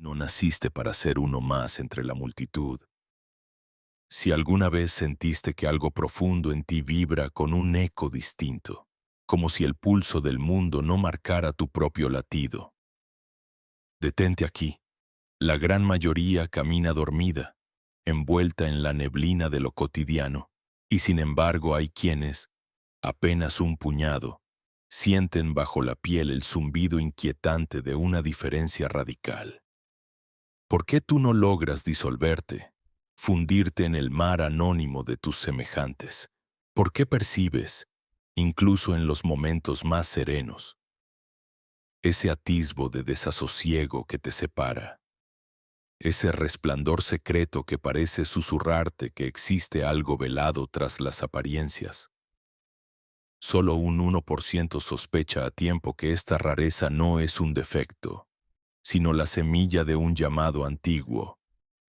No naciste para ser uno más entre la multitud. Si alguna vez sentiste que algo profundo en ti vibra con un eco distinto, como si el pulso del mundo no marcara tu propio latido, detente aquí. La gran mayoría camina dormida, envuelta en la neblina de lo cotidiano, y sin embargo hay quienes, apenas un puñado, sienten bajo la piel el zumbido inquietante de una diferencia radical. ¿Por qué tú no logras disolverte, fundirte en el mar anónimo de tus semejantes? ¿Por qué percibes, incluso en los momentos más serenos, ese atisbo de desasosiego que te separa? Ese resplandor secreto que parece susurrarte que existe algo velado tras las apariencias. Solo un 1% sospecha a tiempo que esta rareza no es un defecto, sino la semilla de un llamado antiguo,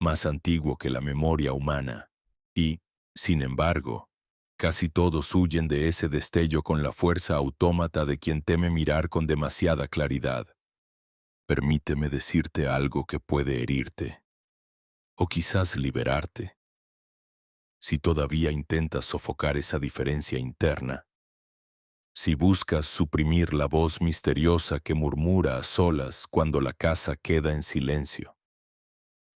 más antiguo que la memoria humana. Y, sin embargo, casi todos huyen de ese destello con la fuerza autómata de quien teme mirar con demasiada claridad. Permíteme decirte algo que puede herirte, o quizás liberarte. Si todavía intentas sofocar esa diferencia interna, si buscas suprimir la voz misteriosa que murmura a solas cuando la casa queda en silencio,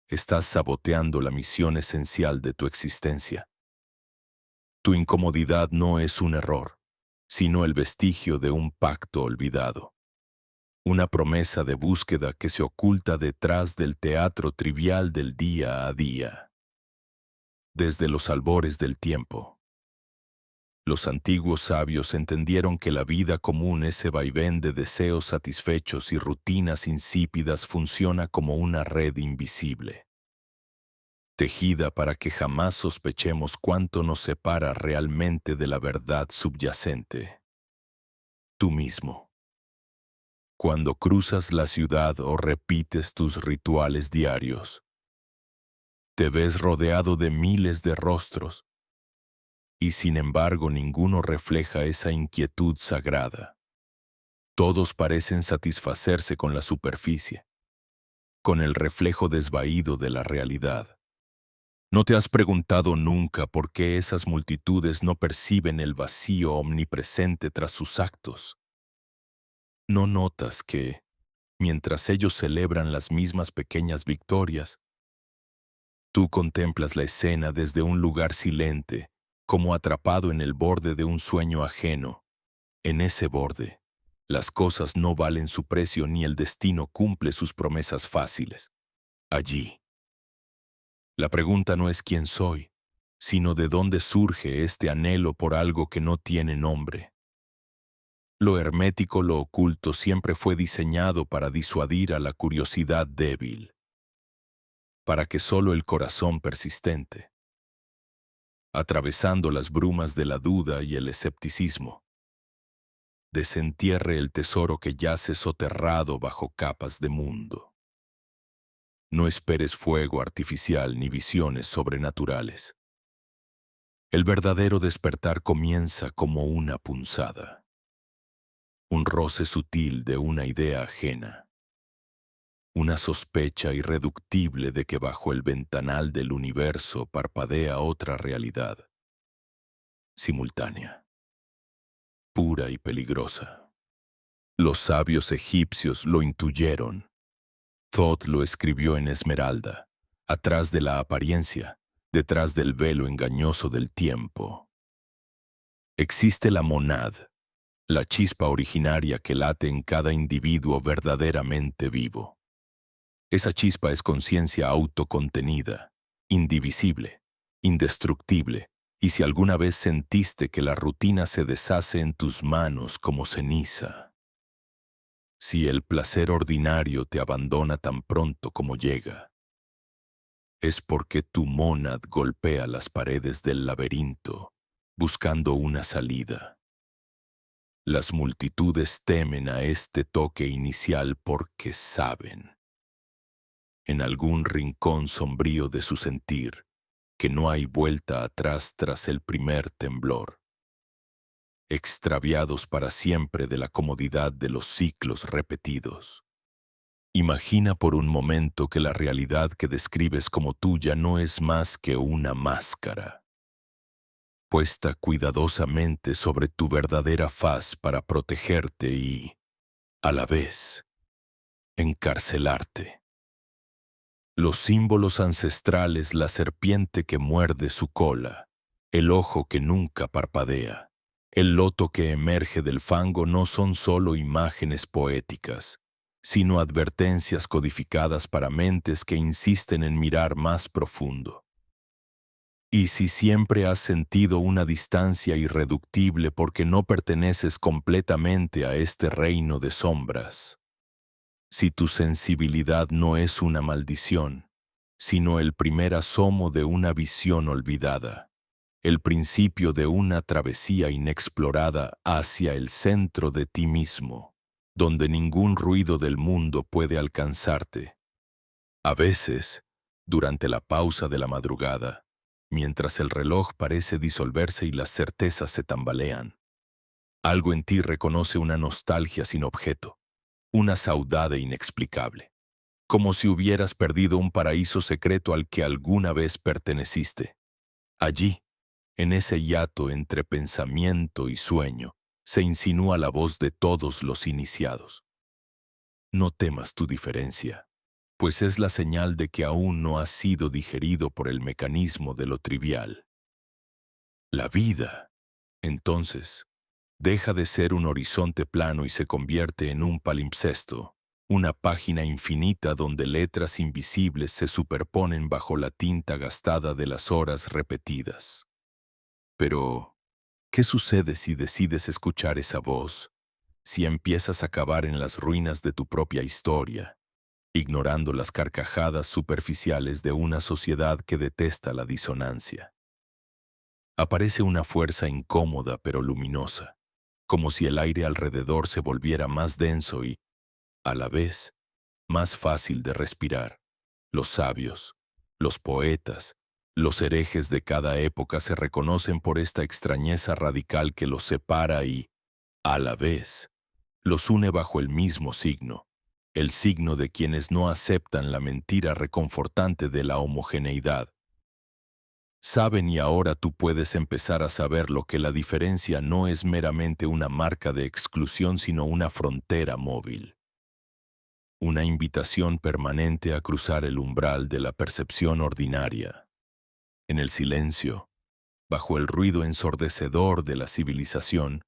estás saboteando la misión esencial de tu existencia. Tu incomodidad no es un error, sino el vestigio de un pacto olvidado. Una promesa de búsqueda que se oculta detrás del teatro trivial del día a día. Desde los albores del tiempo, los antiguos sabios entendieron que la vida común, ese vaivén de deseos satisfechos y rutinas insípidas, funciona como una red invisible, tejida para que jamás sospechemos cuánto nos separa realmente de la verdad subyacente. Tú mismo. Cuando cruzas la ciudad o repites tus rituales diarios, te ves rodeado de miles de rostros, y sin embargo ninguno refleja esa inquietud sagrada. Todos parecen satisfacerse con la superficie, con el reflejo desvaído de la realidad. ¿No te has preguntado nunca por qué esas multitudes no perciben el vacío omnipresente tras sus actos? ¿No notas que, mientras ellos celebran las mismas pequeñas victorias, tú contemplas la escena desde un lugar silente, como atrapado en el borde de un sueño ajeno? En ese borde, las cosas no valen su precio ni el destino cumple sus promesas fáciles. Allí, la pregunta no es quién soy, sino de dónde surge este anhelo por algo que no tiene nombre. Lo hermético, lo oculto, siempre fue diseñado para disuadir a la curiosidad débil, para que solo el corazón persistente, atravesando las brumas de la duda y el escepticismo, desentierre el tesoro que yace soterrado bajo capas de mundo. No esperes fuego artificial ni visiones sobrenaturales. El verdadero despertar comienza como una punzada, un roce sutil de una idea ajena, una sospecha irreductible de que bajo el ventanal del universo parpadea otra realidad, simultánea, pura y peligrosa. Los sabios egipcios lo intuyeron. Thoth lo escribió en esmeralda, atrás de la apariencia, detrás del velo engañoso del tiempo. Existe la monad, la chispa originaria que late en cada individuo verdaderamente vivo. Esa chispa es conciencia autocontenida, indivisible, indestructible, y si alguna vez sentiste que la rutina se deshace en tus manos como ceniza, si el placer ordinario te abandona tan pronto como llega, es porque tu mónad golpea las paredes del laberinto, buscando una salida. Las multitudes temen a este toque inicial porque saben, en algún rincón sombrío de su sentir, que no hay vuelta atrás tras el primer temblor. Extraviados para siempre de la comodidad de los ciclos repetidos, Imagina por un momento que la realidad que describes como tuya no es más que una máscara, puesta cuidadosamente sobre tu verdadera faz para protegerte y, a la vez, encarcelarte. Los símbolos ancestrales, la serpiente que muerde su cola, el ojo que nunca parpadea, el loto que emerge del fango no son solo imágenes poéticas, sino advertencias codificadas para mentes que insisten en mirar más profundo. Y si siempre has sentido una distancia irreductible porque no perteneces completamente a este reino de sombras, si tu sensibilidad no es una maldición, sino el primer asomo de una visión olvidada, el principio de una travesía inexplorada hacia el centro de ti mismo, donde ningún ruido del mundo puede alcanzarte. A veces, durante la pausa de la madrugada, mientras el reloj parece disolverse y las certezas se tambalean, algo en ti reconoce una nostalgia sin objeto, una saudade inexplicable, como si hubieras perdido un paraíso secreto al que alguna vez perteneciste. Allí, en ese hiato entre pensamiento y sueño, se insinúa la voz de todos los iniciados. No temas tu diferencia, pues es la señal de que aún no has sido digerido por el mecanismo de lo trivial. La vida, entonces, deja de ser un horizonte plano y se convierte en un palimpsesto, una página infinita donde letras invisibles se superponen bajo la tinta gastada de las horas repetidas. Pero, ¿qué sucede si decides escuchar esa voz? Si empiezas a cavar en las ruinas de tu propia historia, ignorando las carcajadas superficiales de una sociedad que detesta la disonancia. Aparece una fuerza incómoda pero luminosa, como si el aire alrededor se volviera más denso y, a la vez, más fácil de respirar. Los sabios, los poetas, los herejes de cada época se reconocen por esta extrañeza radical que los separa y, a la vez, los une bajo el mismo signo, el signo de quienes no aceptan la mentira reconfortante de la homogeneidad. Saben y ahora tú puedes empezar a saber lo que la diferencia no es meramente una marca de exclusión sino una frontera móvil. Una invitación permanente a cruzar el umbral de la percepción ordinaria. En el silencio, bajo el ruido ensordecedor de la civilización,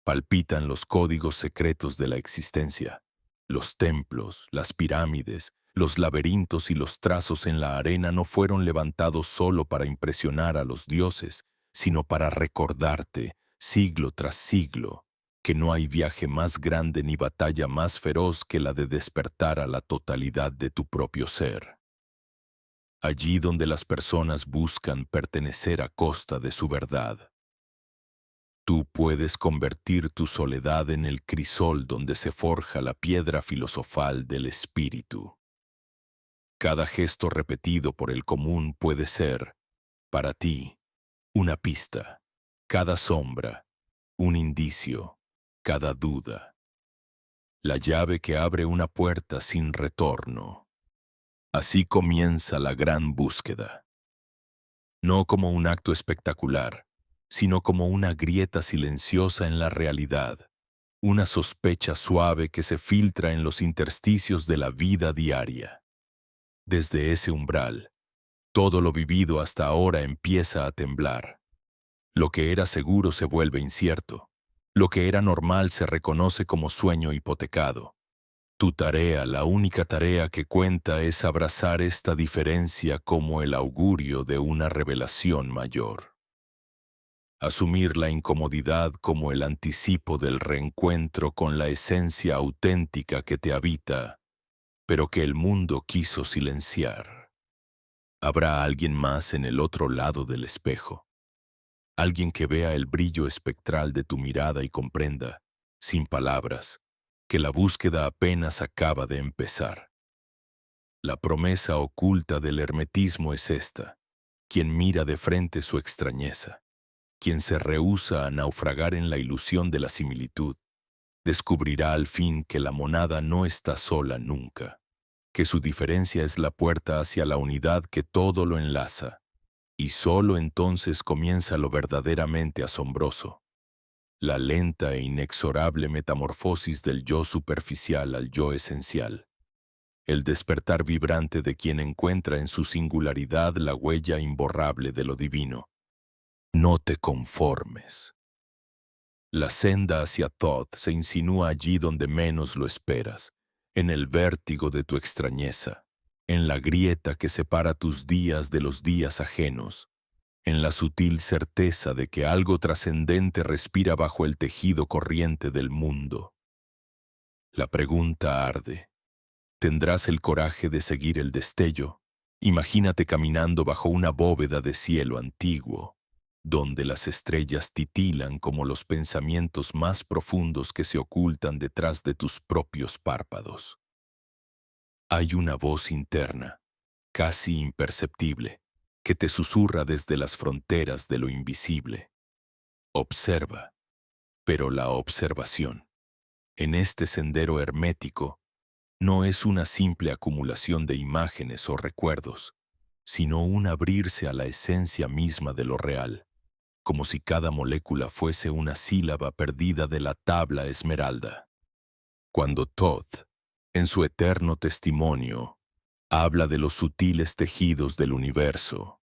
palpitan los códigos secretos de la existencia. Los templos, las pirámides, los laberintos y los trazos en la arena no fueron levantados solo para impresionar a los dioses, sino para recordarte, siglo tras siglo, que no hay viaje más grande ni batalla más feroz que la de despertar a la totalidad de tu propio ser. Allí donde las personas buscan pertenecer a costa de su verdad. Tú puedes convertir tu soledad en el crisol donde se forja la piedra filosofal del espíritu. Cada gesto repetido por el común puede ser, para ti, una pista. Cada sombra, un indicio. Cada duda, la llave que abre una puerta sin retorno. Así comienza la gran búsqueda. No como un acto espectacular, sino como una grieta silenciosa en la realidad, una sospecha suave que se filtra en los intersticios de la vida diaria. Desde ese umbral, todo lo vivido hasta ahora empieza a temblar. Lo que era seguro se vuelve incierto. Lo que era normal se reconoce como sueño hipotecado. Tu tarea, la única tarea que cuenta, es abrazar esta diferencia como el augurio de una revelación mayor. Asumir la incomodidad como el anticipo del reencuentro con la esencia auténtica que te habita, pero que el mundo quiso silenciar. Habrá alguien más en el otro lado del espejo. Alguien que vea el brillo espectral de tu mirada y comprenda, sin palabras, que la búsqueda apenas acaba de empezar. La promesa oculta del hermetismo es esta: quien mira de frente su extrañeza, quien se rehúsa a naufragar en la ilusión de la similitud, descubrirá al fin que la monada no está sola nunca. que su diferencia es la puerta hacia la unidad que todo lo enlaza, y solo entonces comienza lo verdaderamente asombroso, la lenta e inexorable metamorfosis del yo superficial al yo esencial, el despertar vibrante de quien encuentra en su singularidad la huella imborrable de lo divino. No te conformes. La senda hacia Thoth se insinúa allí donde menos lo esperas, en el vértigo de tu extrañeza, en la grieta que separa tus días de los días ajenos, en la sutil certeza de que algo trascendente respira bajo el tejido corriente del mundo. La pregunta arde. ¿Tendrás el coraje de seguir el destello? Imagínate caminando bajo una bóveda de cielo antiguo, donde las estrellas titilan como los pensamientos más profundos que se ocultan detrás de tus propios párpados. Hay una voz interna, casi imperceptible, que te susurra desde las fronteras de lo invisible. Observa, pero la observación, en este sendero hermético, no es una simple acumulación de imágenes o recuerdos, sino un abrirse a la esencia misma de lo real, como si cada molécula fuese una sílaba perdida de la tabla esmeralda. Cuando Thoth, en su eterno testimonio, habla de los sutiles tejidos del universo,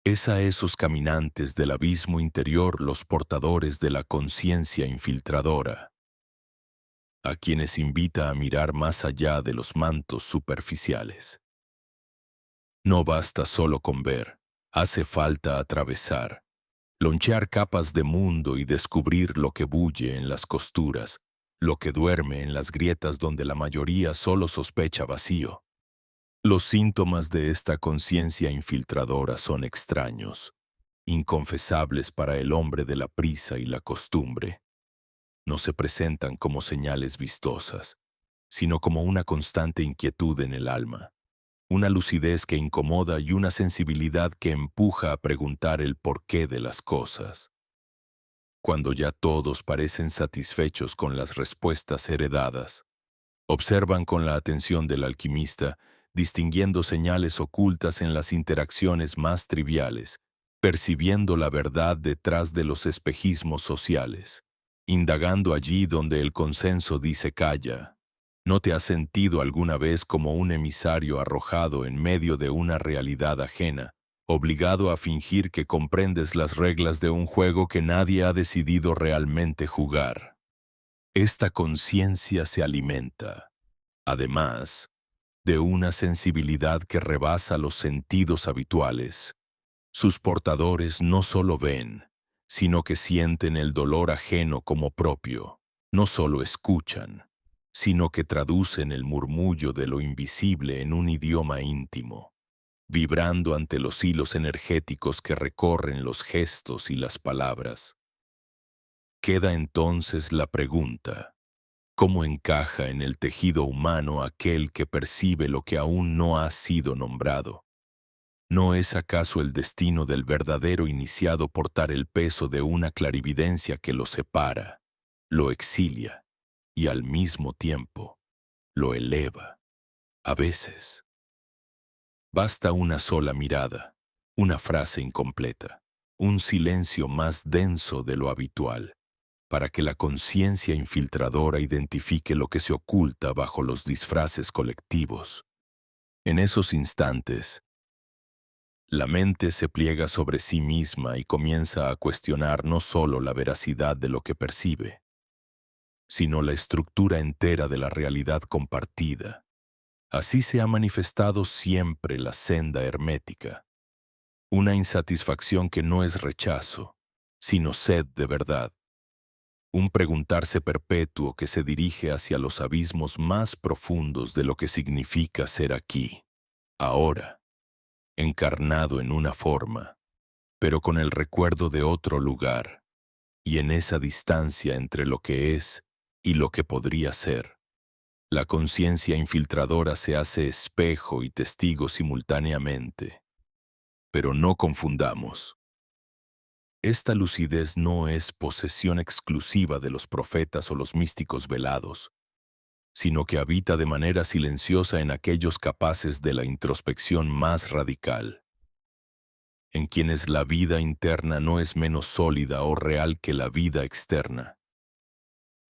es a esos caminantes del abismo interior los portadores de la conciencia infiltradora, a quienes invita a mirar más allá de los mantos superficiales. No basta solo con ver, hace falta atravesar, lonchear capas de mundo y descubrir lo que bulle en las costuras, lo que duerme en las grietas donde la mayoría solo sospecha vacío. Los síntomas de esta conciencia infiltradora son extraños, inconfesables para el hombre de la prisa y la costumbre. No se presentan como señales vistosas, sino como una constante inquietud en el alma, una lucidez que incomoda y una sensibilidad que empuja a preguntar el porqué de las cosas. Cuando ya todos parecen satisfechos con las respuestas heredadas, observan con la atención del alquimista, distinguiendo señales ocultas en las interacciones más triviales, percibiendo la verdad detrás de los espejismos sociales, indagando allí donde el consenso dice calla. ¿No te has sentido alguna vez como un emisario arrojado en medio de una realidad ajena, obligado a fingir que comprendes las reglas de un juego que nadie ha decidido realmente jugar? Esta conciencia se alimenta, además, de una sensibilidad que rebasa los sentidos habituales. Sus portadores no solo ven, sino que sienten el dolor ajeno como propio. No solo escuchan, sino que traducen el murmullo de lo invisible en un idioma íntimo, vibrando ante los hilos energéticos que recorren los gestos y las palabras. Queda entonces la pregunta: ¿cómo encaja en el tejido humano aquel que percibe lo que aún no ha sido nombrado? ¿No es acaso el destino del verdadero iniciado portar el peso de una clarividencia que lo separa, lo exilia y al mismo tiempo lo eleva? A veces basta una sola mirada, una frase incompleta, un silencio más denso de lo habitual, para que la conciencia infiltradora identifique lo que se oculta bajo los disfraces colectivos. En esos instantes, la mente se pliega sobre sí misma y comienza a cuestionar no solo la veracidad de lo que percibe, sino la estructura entera de la realidad compartida. Así se ha manifestado siempre la senda hermética, una insatisfacción que no es rechazo, sino sed de verdad, un preguntarse perpetuo que se dirige hacia los abismos más profundos de lo que significa ser aquí, ahora, encarnado en una forma, pero con el recuerdo de otro lugar, y en esa distancia entre lo que es y lo que podría ser. La conciencia infiltradora se hace espejo y testigo simultáneamente. Pero no confundamos. Esta lucidez no es posesión exclusiva de los profetas o los místicos velados. sino que habita de manera silenciosa en aquellos capaces de la introspección más radical, en quienes la vida interna no es menos sólida o real que la vida externa.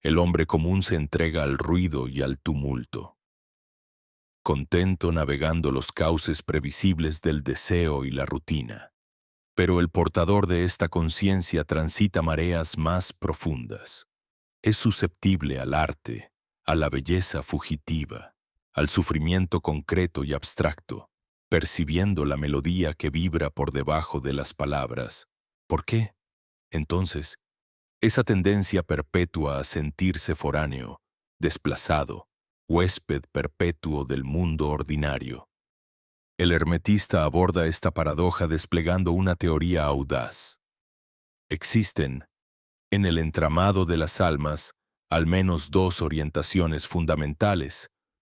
El hombre común se entrega al ruido y al tumulto, contento navegando los cauces previsibles del deseo y la rutina. Pero el portador de esta conciencia transita mareas más profundas. Es susceptible al arte, a la belleza fugitiva, al sufrimiento concreto y abstracto, percibiendo la melodía que vibra por debajo de las palabras. ¿Por qué? Entonces, esa tendencia perpetua a sentirse foráneo, desplazado, huésped perpetuo del mundo ordinario. El hermetista aborda esta paradoja desplegando una teoría audaz. Existen, en el entramado de las almas, al menos dos orientaciones fundamentales.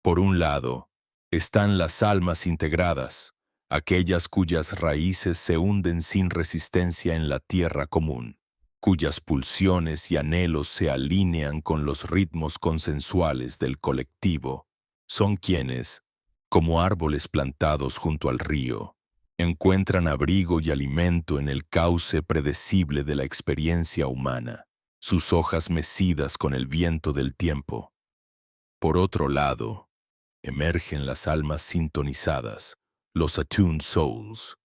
Por un lado, están las almas integradas, aquellas cuyas raíces se hunden sin resistencia en la tierra común, cuyas pulsiones y anhelos se alinean con los ritmos consensuales del colectivo. Son quienes, como árboles plantados junto al río, encuentran abrigo y alimento en el cauce predecible de la experiencia humana, sus hojas mecidas con el viento del tiempo. Por otro lado, emergen las almas sintonizadas, los attuned souls.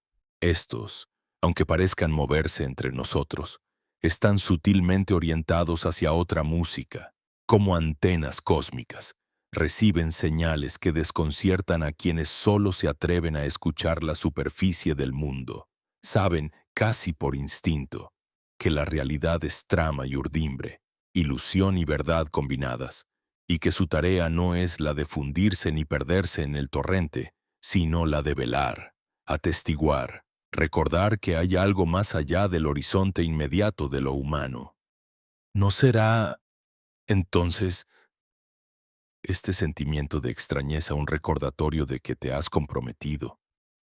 Estos, aunque parezcan moverse entre nosotros, están sutilmente orientados hacia otra música, como antenas cósmicas. Reciben señales que desconciertan a quienes solo se atreven a escuchar la superficie del mundo. Saben, casi por instinto, que la realidad es trama y urdimbre, ilusión y verdad combinadas, y que su tarea no es la de fundirse ni perderse en el torrente, sino la de velar, atestiguar, recordar que hay algo más allá del horizonte inmediato de lo humano. ¿No será, entonces, este sentimiento de extrañeza un recordatorio de que te has comprometido,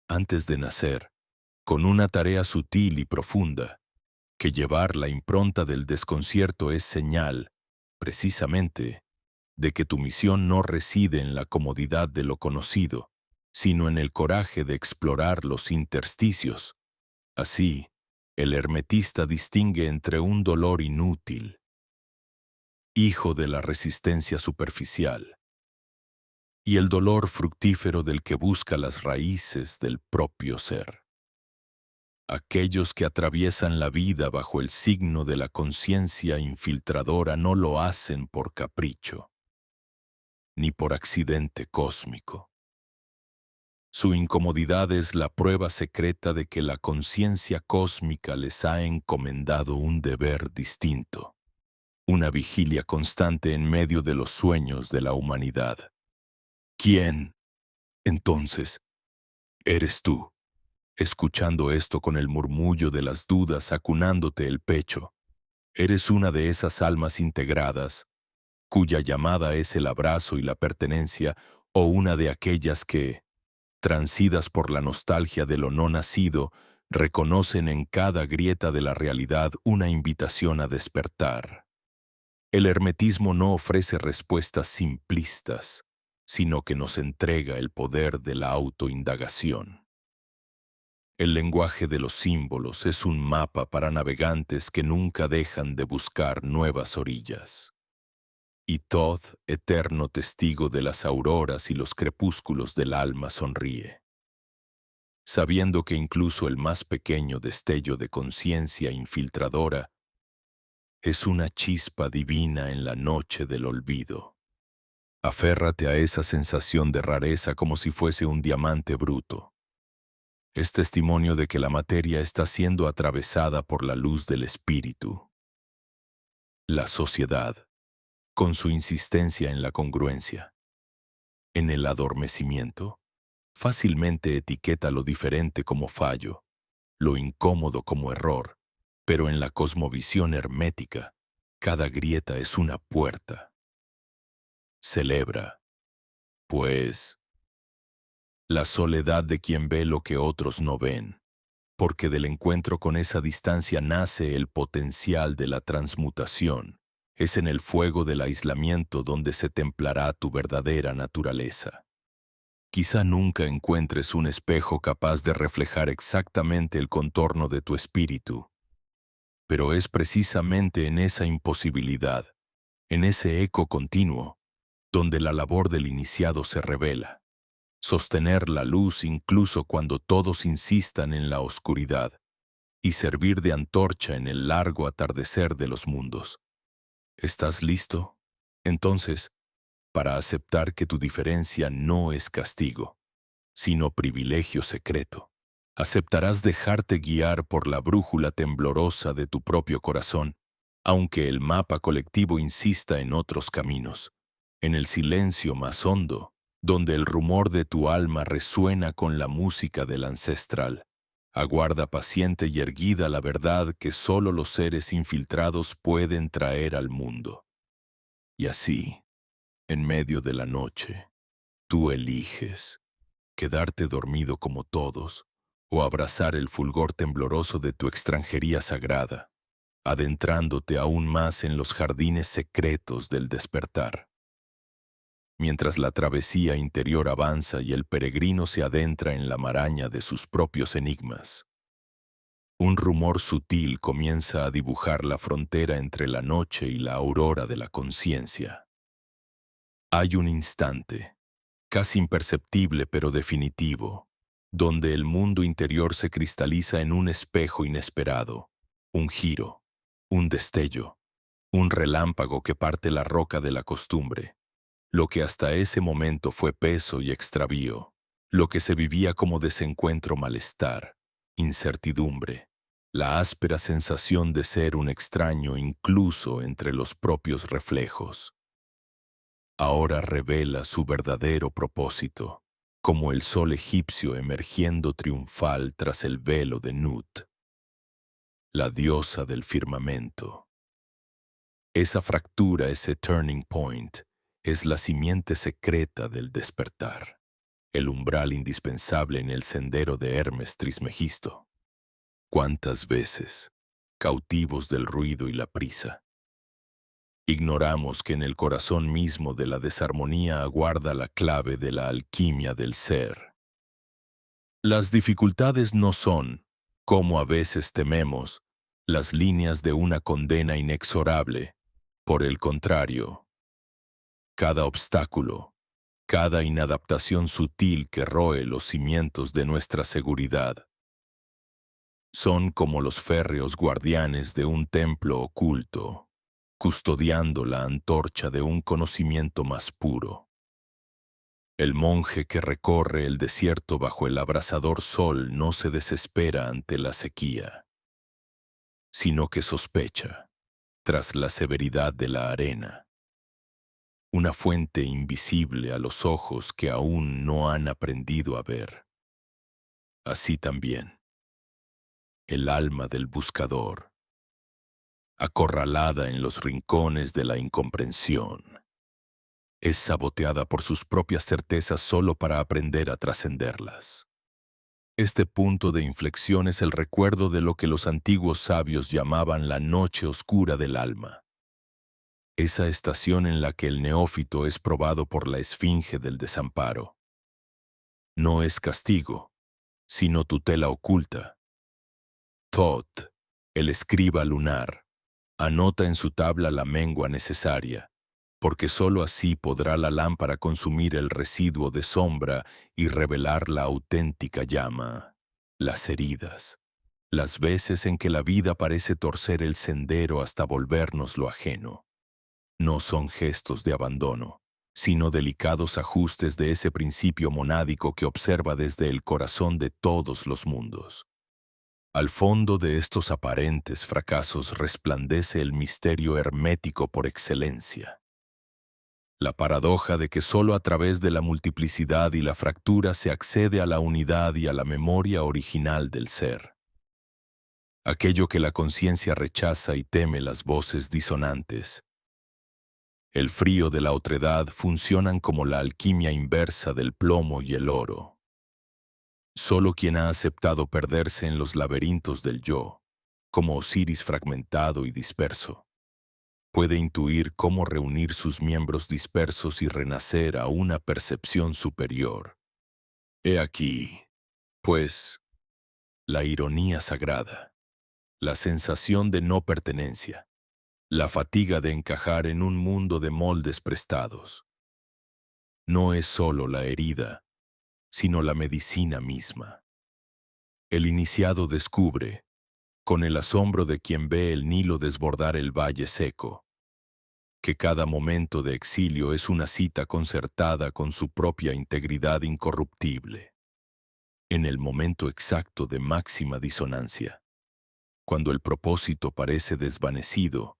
antes de nacer, con una tarea sutil y profunda, que llevar la impronta del desconcierto es señal, precisamente, de que tu misión no reside en la comodidad de lo conocido, sino en el coraje de explorar los intersticios? Así, el hermetista distingue entre un dolor inútil, hijo de la resistencia superficial, y el dolor fructífero del que busca las raíces del propio ser. Aquellos que atraviesan la vida bajo el signo de la conciencia infiltradora no lo hacen por capricho, ni por accidente cósmico. Su incomodidad es la prueba secreta de que la conciencia cósmica les ha encomendado un deber distinto, una vigilia constante en medio de los sueños de la humanidad. ¿Quién, entonces, eres tú, escuchando esto con el murmullo de las dudas acunándote el pecho? Eres una de esas almas integradas, cuya llamada es el abrazo y la pertenencia, o una de aquellas que, transidas por la nostalgia de lo no nacido, reconocen en cada grieta de la realidad una invitación a despertar. El hermetismo no ofrece respuestas simplistas, sino que nos entrega el poder de la autoindagación. El lenguaje de los símbolos es un mapa para navegantes que nunca dejan de buscar nuevas orillas. Y Thoth, eterno testigo de las auroras y los crepúsculos del alma, sonríe, sabiendo que incluso el más pequeño destello de conciencia infiltradora es una chispa divina en la noche del olvido. Aférrate a esa sensación de rareza como si fuese un diamante bruto. Es testimonio de que la materia está siendo atravesada por la luz del espíritu. La sociedad, con su insistencia en la congruencia, en el adormecimiento, fácilmente etiqueta lo diferente como fallo, lo incómodo como error, pero en la cosmovisión hermética, cada grieta es una puerta. Celebra, pues, la soledad de quien ve lo que otros no ven, porque del encuentro con esa distancia nace el potencial de la transmutación, Es en el fuego del aislamiento donde se templará tu verdadera naturaleza. Quizá nunca encuentres un espejo capaz de reflejar exactamente el contorno de tu espíritu, pero es precisamente en esa imposibilidad, en ese eco continuo, donde la labor del iniciado se revela. Sostener la luz incluso cuando todos insistan en la oscuridad, y servir de antorcha en el largo atardecer de los mundos. ¿Estás listo? Entonces, para aceptar que tu diferencia no es castigo, sino privilegio secreto. Aceptarás dejarte guiar por la brújula temblorosa de tu propio corazón, aunque el mapa colectivo insista en otros caminos, en el silencio más hondo, donde el rumor de tu alma resuena con la música del ancestral. Aguarda paciente y erguida la verdad que solo los seres infiltrados pueden traer al mundo. Y así, en medio de la noche, tú eliges quedarte dormido como todos o abrazar el fulgor tembloroso de tu extranjería sagrada, adentrándote aún más en los jardines secretos del despertar. Mientras la travesía interior avanza y el peregrino se adentra en la maraña de sus propios enigmas, un rumor sutil comienza a dibujar la frontera entre la noche y la aurora de la conciencia. Hay un instante, casi imperceptible pero definitivo, donde el mundo interior se cristaliza en un espejo inesperado, un giro, un destello, un relámpago que parte la roca de la costumbre. Lo que hasta ese momento fue peso y extravío, lo que se vivía como desencuentro, malestar, incertidumbre, la áspera sensación de ser un extraño incluso entre los propios reflejos. Ahora revela su verdadero propósito, como el sol egipcio emergiendo triunfal tras el velo de Nut, la diosa del firmamento. Esa fractura, ese turning point, es la simiente secreta del despertar, el umbral indispensable en el sendero de Hermes Trismegisto. ¿Cuántas veces, cautivos del ruido y la prisa, ignoramos que en el corazón mismo de la desarmonía aguarda la clave de la alquimia del ser? Las dificultades no son, como a veces tememos, las líneas de una condena inexorable. Por el contrario, cada obstáculo, cada inadaptación sutil que roe los cimientos de nuestra seguridad, son como los férreos guardianes de un templo oculto, custodiando la antorcha de un conocimiento más puro. El monje que recorre el desierto bajo el abrasador sol no se desespera ante la sequía, sino que sospecha, tras la severidad de la arena, una fuente invisible a los ojos que aún no han aprendido a ver. Así también, el alma del buscador, acorralada en los rincones de la incomprensión, es saboteada por sus propias certezas solo para aprender a trascenderlas. Este punto de inflexión es el recuerdo de lo que los antiguos sabios llamaban la noche oscura del alma. Esa estación en la que el neófito es probado por la esfinge del desamparo. No es castigo, sino tutela oculta. Thoth, el escriba lunar, anota en su tabla la mengua necesaria, porque sólo así podrá la lámpara consumir el residuo de sombra y revelar la auténtica llama. Las heridas, las veces en que la vida parece torcer el sendero hasta volvernos lo ajeno, no son gestos de abandono, sino delicados ajustes de ese principio monádico que observa desde el corazón de todos los mundos. Al fondo de estos aparentes fracasos resplandece el misterio hermético por excelencia. La paradoja de que solo a través de la multiplicidad y la fractura se accede a la unidad y a la memoria original del ser. Aquello que la conciencia rechaza y teme las voces disonantes. El frío de la otredad funcionan como la alquimia inversa del plomo y el oro. Solo quien ha aceptado perderse en los laberintos del yo, como Osiris fragmentado y disperso, puede intuir cómo reunir sus miembros dispersos y renacer a una percepción superior. He aquí, pues, la ironía sagrada, la sensación de no pertenencia, la fatiga de encajar en un mundo de moldes prestados. No es solo la herida, sino la medicina misma. El iniciado descubre, con el asombro de quien ve el Nilo desbordar el valle seco, que cada momento de exilio es una cita concertada con su propia integridad incorruptible. En el momento exacto de máxima disonancia, cuando el propósito parece desvanecido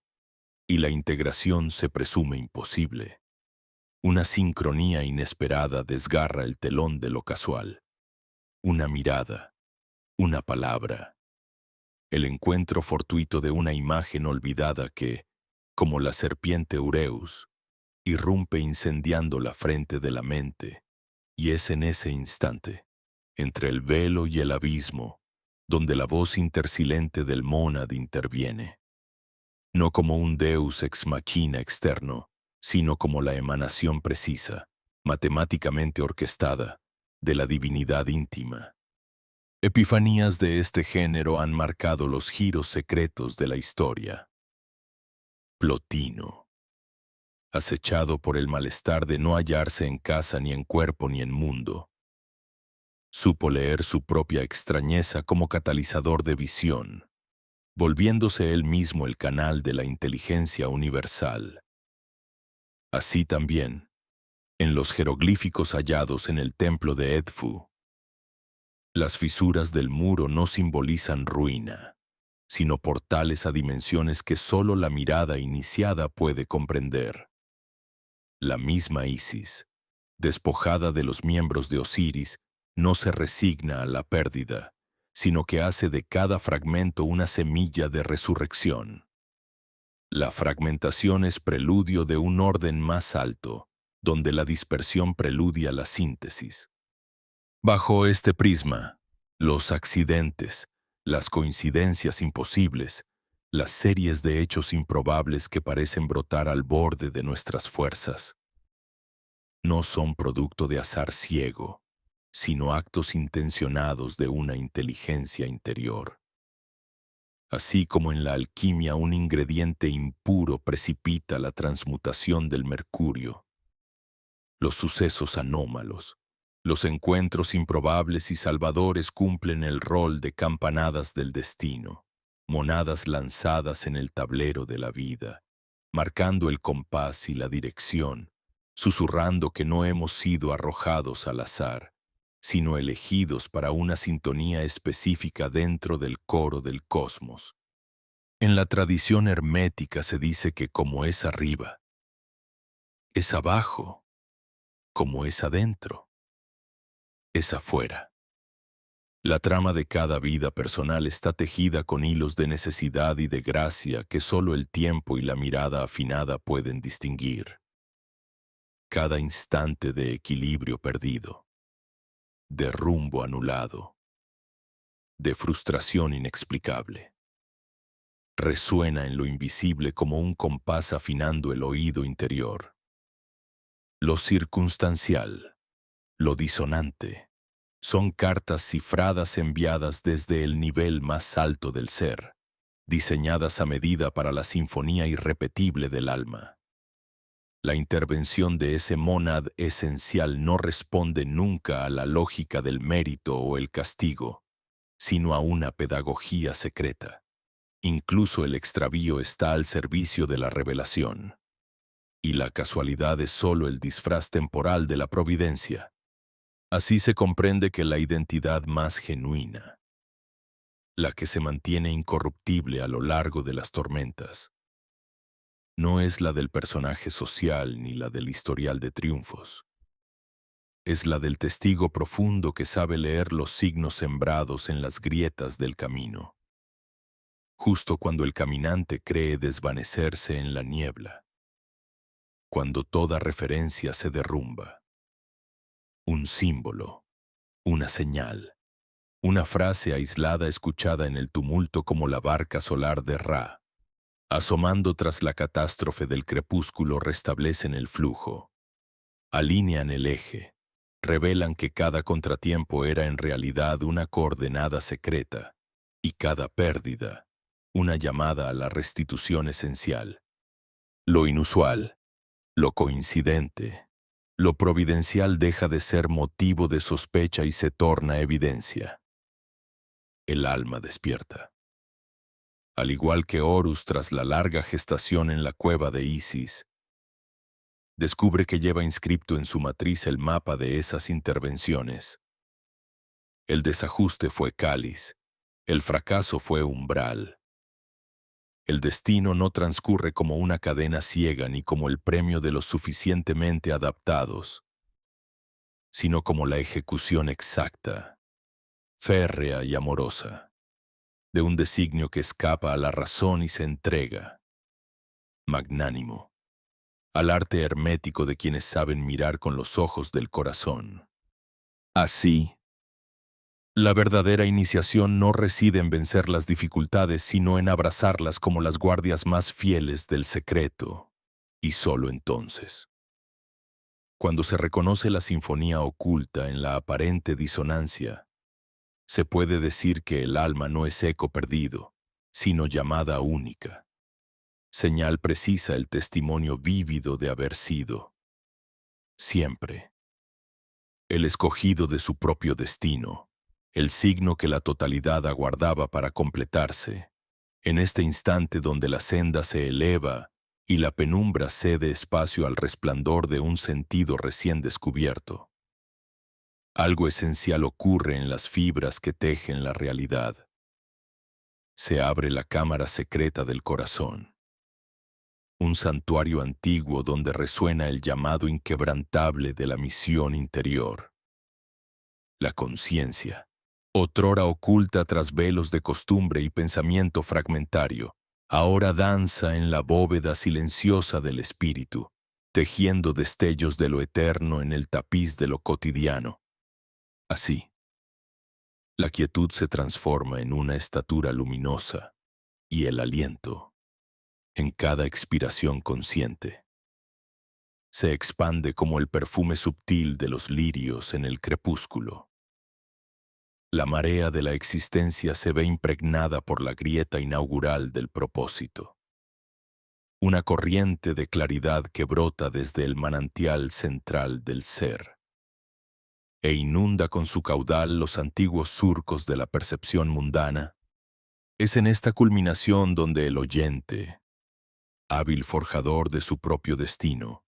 y la integración se presume imposible, una sincronía inesperada desgarra el telón de lo casual. Una mirada, una palabra, el encuentro fortuito de una imagen olvidada que, como la serpiente Ureus, irrumpe incendiando la frente de la mente, y es en ese instante, entre el velo y el abismo, donde la voz intersilente del mónad interviene, no como un deus ex machina externo, sino como la emanación precisa, matemáticamente orquestada, de la divinidad íntima. Epifanías de este género han marcado los giros secretos de la historia. Plotino, acechado por el malestar de no hallarse en casa ni en cuerpo ni en mundo, supo leer su propia extrañeza como catalizador de visión, volviéndose él mismo el canal de la inteligencia universal. Así también, en los jeroglíficos hallados en el templo de Edfu, las fisuras del muro no simbolizan ruina, sino portales a dimensiones que solo la mirada iniciada puede comprender. La misma Isis, despojada de los miembros de Osiris, no se resigna a la pérdida, sino que hace de cada fragmento una semilla de resurrección. La fragmentación es preludio de un orden más alto, donde la dispersión preludia la síntesis. Bajo este prisma, los accidentes, las coincidencias imposibles, las series de hechos improbables que parecen brotar al borde de nuestras fuerzas, no son producto de azar ciego, sino actos intencionados de una inteligencia interior. Así como en la alquimia un ingrediente impuro precipita la transmutación del mercurio, los sucesos anómalos, los encuentros improbables y salvadores cumplen el rol de campanadas del destino, monadas lanzadas en el tablero de la vida, marcando el compás y la dirección, susurrando que no hemos sido arrojados al azar, sino elegidos para una sintonía específica dentro del coro del cosmos. En la tradición hermética se dice que como es arriba, es abajo, como es adentro, es afuera. La trama de cada vida personal está tejida con hilos de necesidad y de gracia que solo el tiempo y la mirada afinada pueden distinguir. Cada instante de equilibrio perdido, de rumbo anulado, de frustración inexplicable, resuena en lo invisible como un compás afinando el oído interior. Lo circunstancial, lo disonante, son cartas cifradas enviadas desde el nivel más alto del ser, diseñadas a medida para la sinfonía irrepetible del alma. La intervención de ese mónad esencial no responde nunca a la lógica del mérito o el castigo, sino a una pedagogía secreta. Incluso el extravío está al servicio de la revelación. Y la casualidad es solo el disfraz temporal de la providencia. Así se comprende que la identidad más genuina, la que se mantiene incorruptible a lo largo de las tormentas, no es la del personaje social ni la del historial de triunfos. Es la del testigo profundo que sabe leer los signos sembrados en las grietas del camino, justo cuando el caminante cree desvanecerse en la niebla, cuando toda referencia se derrumba. Un símbolo, una señal, una frase aislada escuchada en el tumulto como la barca solar de Ra, asomando tras la catástrofe del crepúsculo, restablecen el flujo, alinean el eje, revelan que cada contratiempo era en realidad una coordenada secreta y cada pérdida una llamada a la restitución esencial. Lo inusual, lo coincidente, lo providencial deja de ser motivo de sospecha y se torna evidencia. El alma despierta. Al igual que Horus tras la larga gestación en la cueva de Isis, descubre que lleva inscripto en su matriz el mapa de esas intervenciones. El desajuste fue cáliz, el fracaso fue umbral. El destino no transcurre como una cadena ciega ni como el premio de los suficientemente adaptados, sino como la ejecución exacta, férrea y amorosa, de un designio que escapa a la razón y se entrega, magnánimo, al arte hermético de quienes saben mirar con los ojos del corazón. Así, la verdadera iniciación no reside en vencer las dificultades, sino en abrazarlas como las guardias más fieles del secreto. Y solo entonces, cuando se reconoce la sinfonía oculta en la aparente disonancia, se puede decir que el alma no es eco perdido, sino llamada única, señal precisa, el testimonio vívido de haber sido, siempre, el escogido de su propio destino, el signo que la totalidad aguardaba para completarse, en este instante donde la senda se eleva y la penumbra cede espacio al resplandor de un sentido recién descubierto. Algo esencial ocurre en las fibras que tejen la realidad. Se abre la cámara secreta del corazón, un santuario antiguo donde resuena el llamado inquebrantable de la misión interior. La conciencia, otrora oculta tras velos de costumbre y pensamiento fragmentario, ahora danza en la bóveda silenciosa del espíritu, tejiendo destellos de lo eterno en el tapiz de lo cotidiano. Así, la quietud se transforma en una estatura luminosa y el aliento, en cada expiración consciente, se expande como el perfume sutil de los lirios en el crepúsculo. La marea de la existencia se ve impregnada por la grieta inaugural del propósito. Una corriente de claridad que brota desde el manantial central del ser e inunda con su caudal los antiguos surcos de la percepción mundana. Es en esta culminación donde el oyente, hábil forjador de su propio destino,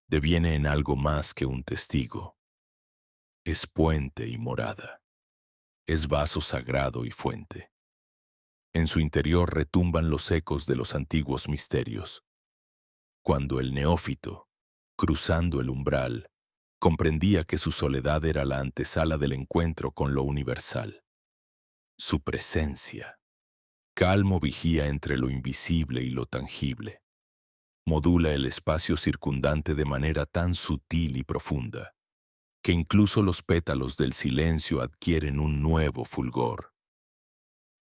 deviene en algo más que un testigo. Es puente y morada. Es vaso sagrado y fuente. En su interior retumban los ecos de los antiguos misterios. Cuando el neófito, cruzando el umbral, comprendía que su soledad era la antesala del encuentro con lo universal. Su presencia, calmo vigía entre lo invisible y lo tangible. Modula el espacio circundante de manera tan sutil y profunda, que incluso los pétalos del silencio adquieren un nuevo fulgor.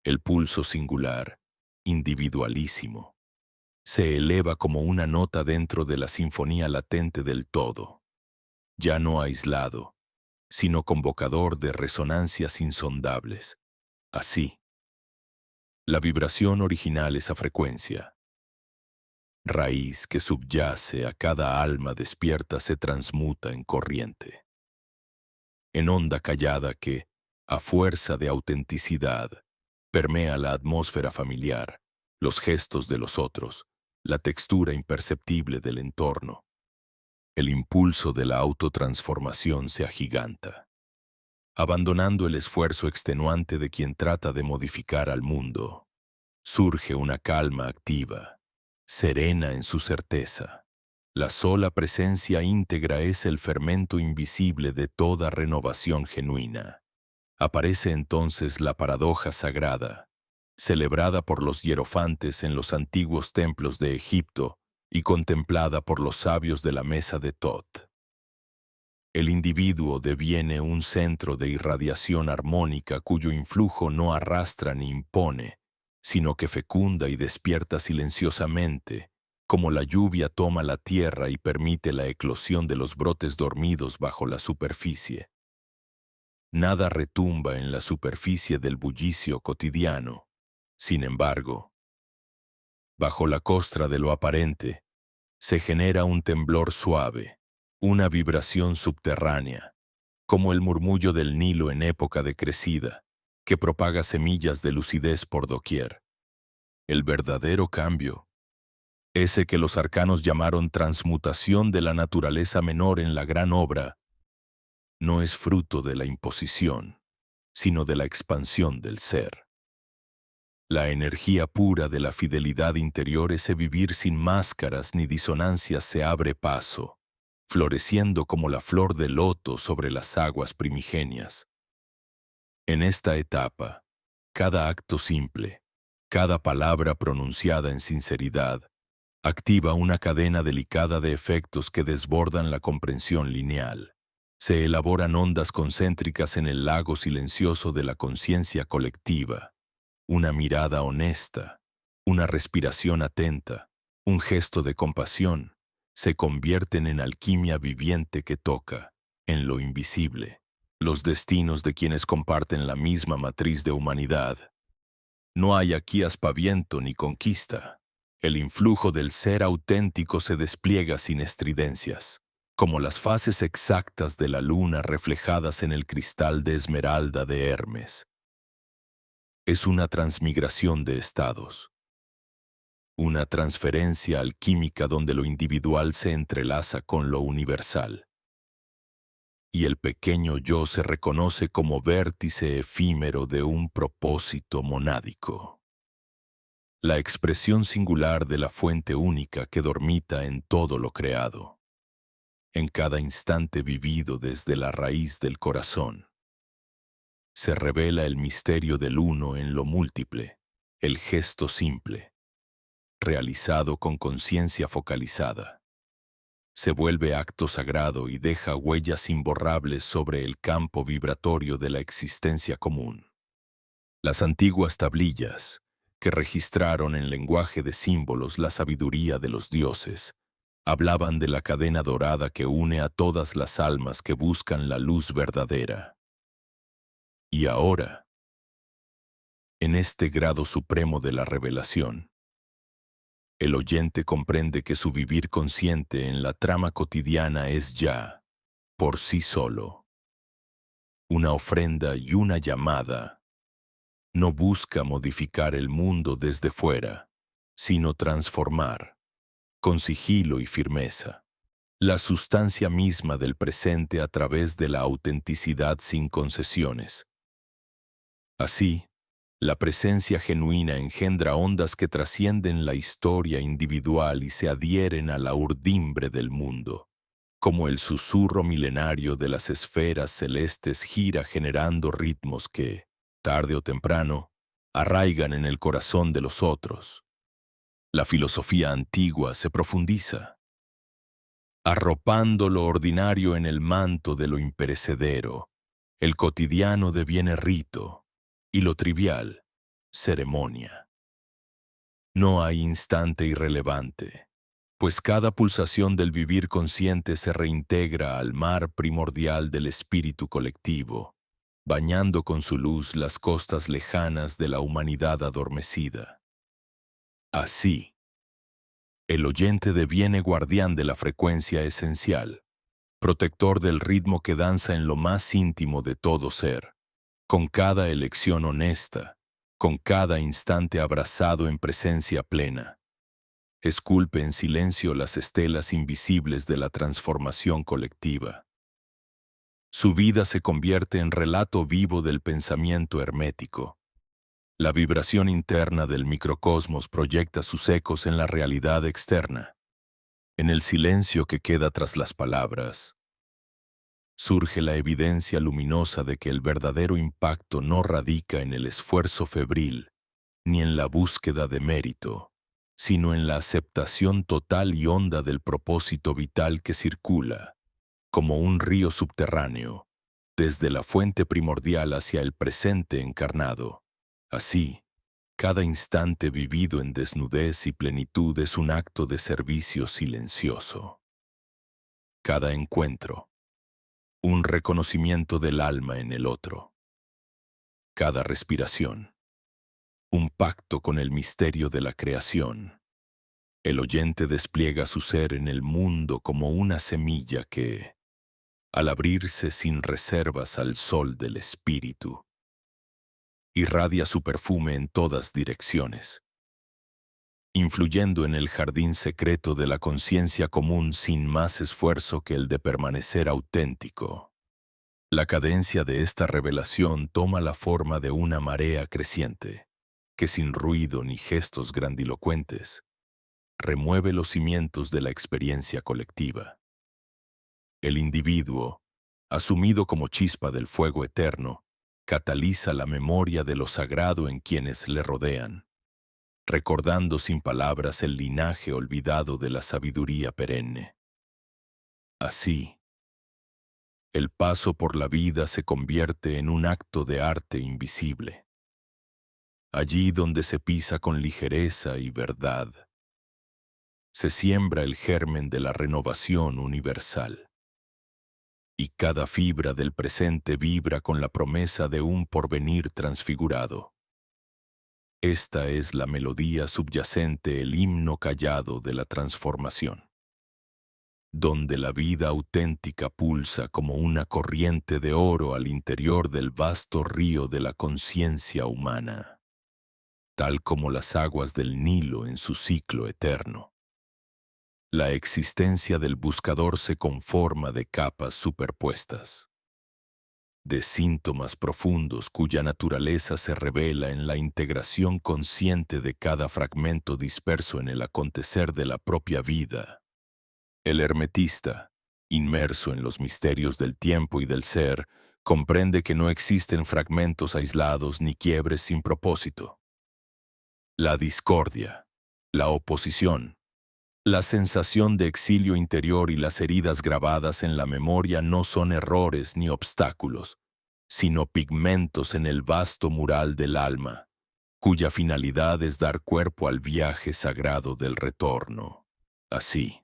El pulso singular, individualísimo, se eleva como una nota dentro de la sinfonía latente del todo, ya no aislado, sino convocador de resonancias insondables. Así, la vibración original, esa frecuencia, raíz que subyace a cada alma despierta, se transmuta en corriente, en onda callada que, a fuerza de autenticidad, permea la atmósfera familiar, los gestos de los otros, la textura imperceptible del entorno. El impulso de la autotransformación se agiganta, abandonando el esfuerzo extenuante de quien trata de modificar al mundo. Surge una calma activa, serena en su certeza. La sola presencia íntegra es el fermento invisible de toda renovación genuina. Aparece entonces la paradoja sagrada, celebrada por los hierofantes en los antiguos templos de Egipto y contemplada por los sabios de la mesa de Thoth. El individuo deviene un centro de irradiación armónica cuyo influjo no arrastra ni impone, sino que fecunda y despierta silenciosamente, como la lluvia toma la tierra y permite la eclosión de los brotes dormidos bajo la superficie. Nada retumba en la superficie del bullicio cotidiano. Sin embargo, bajo la costra de lo aparente, se genera un temblor suave, una vibración subterránea, como el murmullo del Nilo en época de crecida, que propaga semillas de lucidez por doquier. El verdadero cambio, ese que los arcanos llamaron transmutación de la naturaleza menor en la gran obra, no es fruto de la imposición, sino de la expansión del ser. La energía pura de la fidelidad interior, ese vivir sin máscaras ni disonancias, se abre paso, floreciendo como la flor de loto sobre las aguas primigenias. En esta etapa, cada acto simple, cada palabra pronunciada en sinceridad, activa una cadena delicada de efectos que desbordan la comprensión lineal. Se elaboran ondas concéntricas en el lago silencioso de la conciencia colectiva. Una mirada honesta, una respiración atenta, un gesto de compasión, se convierten en alquimia viviente que toca, en lo invisible, los destinos de quienes comparten la misma matriz de humanidad. No hay aquí aspaviento ni conquista. El influjo del ser auténtico se despliega sin estridencias, como las fases exactas de la luna reflejadas en el cristal de esmeralda de Hermes. Es una transmigración de estados, una transferencia alquímica donde lo individual se entrelaza con lo universal. Y el pequeño yo se reconoce como vértice efímero de un propósito monádico. La expresión singular de la fuente única que dormita en todo lo creado, en cada instante vivido desde la raíz del corazón. Se revela el misterio del uno en lo múltiple, el gesto simple, realizado con conciencia focalizada. Se vuelve acto sagrado y deja huellas imborrables sobre el campo vibratorio de la existencia común. Las antiguas tablillas, que registraron en lenguaje de símbolos la sabiduría de los dioses, hablaban de la cadena dorada que une a todas las almas que buscan la luz verdadera. Y ahora, en este grado supremo de la revelación, el oyente comprende que su vivir consciente en la trama cotidiana es ya, por sí solo, una ofrenda y una llamada. No busca modificar el mundo desde fuera, sino transformar, con sigilo y firmeza, la sustancia misma del presente a través de la autenticidad sin concesiones. Así, la presencia genuina engendra ondas que trascienden la historia individual y se adhieren a la urdimbre del mundo, como el susurro milenario de las esferas celestes gira generando ritmos que, tarde o temprano, arraigan en el corazón de los otros. La filosofía antigua se profundiza, arropando lo ordinario en el manto de lo imperecedero. El cotidiano deviene rito, y lo trivial, ceremonia. No hay instante irrelevante, pues cada pulsación del vivir consciente se reintegra al mar primordial del espíritu colectivo, bañando con su luz las costas lejanas de la humanidad adormecida. Así, el oyente deviene guardián de la frecuencia esencial, protector del ritmo que danza en lo más íntimo de todo ser, con cada elección honesta, con cada instante abrazado en presencia plena. Esculpe en silencio las estelas invisibles de la transformación colectiva. Su vida se convierte en relato vivo del pensamiento hermético. La vibración interna del microcosmos proyecta sus ecos en la realidad externa. En el silencio que queda tras las palabras, surge la evidencia luminosa de que el verdadero impacto no radica en el esfuerzo febril, ni en la búsqueda de mérito, sino en la aceptación total y honda del propósito vital que circula, como un río subterráneo, desde la fuente primordial hacia el presente encarnado. Así, Cada instante vivido en desnudez y plenitud es un acto de servicio silencioso. Cada encuentro, un reconocimiento del alma en el otro. Cada respiración, un pacto con el misterio de la creación. El oyente despliega su ser en el mundo como una semilla que, al abrirse sin reservas al sol del espíritu, irradia su perfume en todas direcciones, influyendo en el jardín secreto de la conciencia común sin más esfuerzo que el de permanecer auténtico. La cadencia de esta revelación toma la forma de una marea creciente, que sin ruido ni gestos grandilocuentes, remueve los cimientos de la experiencia colectiva. El individuo, asumido como chispa del fuego eterno, cataliza la memoria de lo sagrado en quienes le rodean, recordando sin palabras el linaje olvidado de la sabiduría perenne. Así, el paso por la vida se convierte en un acto de arte invisible. Allí donde se pisa con ligereza y verdad, se siembra el germen de la renovación universal. Y cada fibra del presente vibra con la promesa de un porvenir transfigurado. Esta es la melodía subyacente, el himno callado de la transformación, donde la vida auténtica pulsa como una corriente de oro al interior del vasto río de la conciencia humana, tal como las aguas del Nilo en su ciclo eterno. La existencia del buscador se conforma de capas superpuestas, de síntomas profundos cuya naturaleza se revela en la integración consciente de cada fragmento disperso en el acontecer de la propia vida. El hermetista, inmerso en los misterios del tiempo y del ser, comprende que no existen fragmentos aislados ni quiebres sin propósito. La discordia, la oposición, la sensación de exilio interior y las heridas grabadas en la memoria no son errores ni obstáculos, sino pigmentos en el vasto mural del alma, cuya finalidad es dar cuerpo al viaje sagrado del retorno. Así,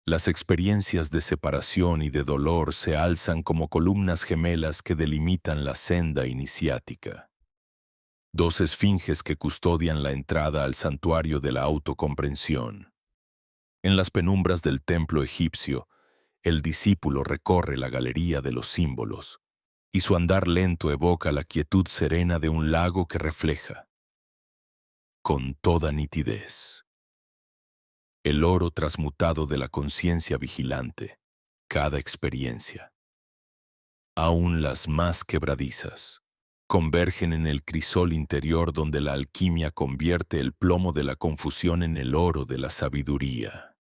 las experiencias de separación y de dolor se alzan como columnas gemelas que delimitan la senda iniciática. Dos esfinges que custodian la entrada al santuario de la autocomprensión. En las penumbras del templo egipcio, el discípulo recorre la galería de los símbolos, y su andar lento evoca la quietud serena de un lago que refleja, con toda nitidez, el oro transmutado de la conciencia vigilante, cada experiencia. Aún las más quebradizas convergen en el crisol interior donde la alquimia convierte el plomo de la confusión en el oro de la sabiduría.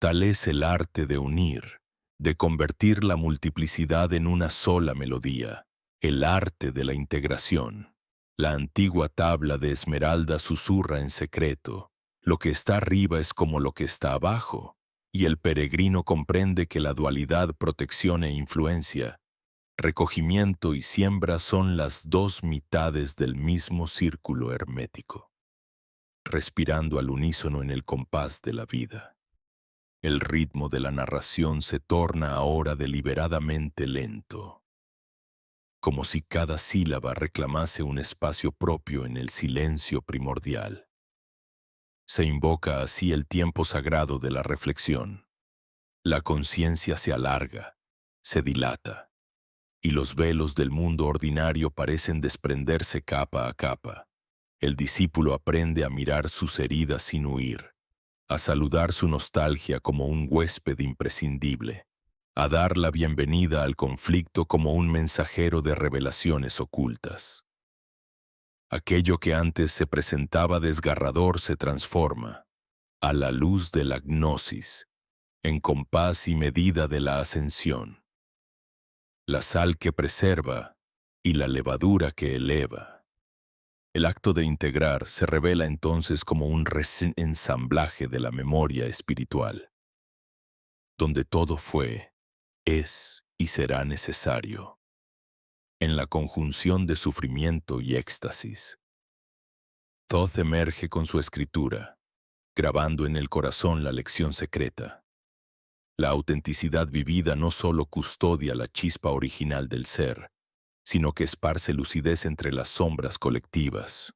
Tal es el arte de unir, de convertir la multiplicidad en una sola melodía, el arte de la integración. La antigua tabla de esmeralda susurra en secreto, lo que está arriba es como lo que está abajo, y el peregrino comprende que la dualidad protección e influencia, recogimiento y siembra son las dos mitades del mismo círculo hermético, respirando al unísono en el compás de la vida. El ritmo de la narración se torna ahora deliberadamente lento, como si cada sílaba reclamase un espacio propio en el silencio primordial. Se invoca así el tiempo sagrado de la reflexión. La conciencia se alarga, se dilata, y los velos del mundo ordinario parecen desprenderse capa a capa. El discípulo aprende a mirar sus heridas sin huir, a saludar su nostalgia como un huésped imprescindible, a dar la bienvenida al conflicto como un mensajero de revelaciones ocultas. Aquello que antes se presentaba desgarrador se transforma, a la luz de la gnosis, en compás y medida de la ascensión. La sal que preserva y la levadura que eleva. El acto de integrar se revela entonces como un ensamblaje de la memoria espiritual, donde todo fue, es y será necesario, en la conjunción de sufrimiento y éxtasis, Thoth emerge con su escritura, grabando en el corazón la lección secreta. La autenticidad vivida no solo custodia la chispa original del ser, sino que esparce lucidez entre las sombras colectivas,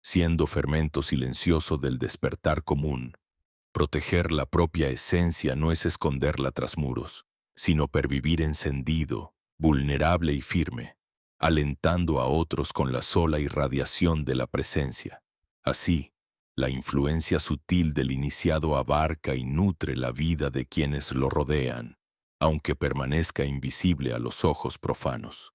siendo fermento silencioso del despertar común. Proteger la propia esencia no es esconderla tras muros, sino pervivir encendido, vulnerable y firme, alentando a otros con la sola irradiación de la presencia. Así, la influencia sutil del iniciado abarca y nutre la vida de quienes lo rodean, aunque permanezca invisible a los ojos profanos.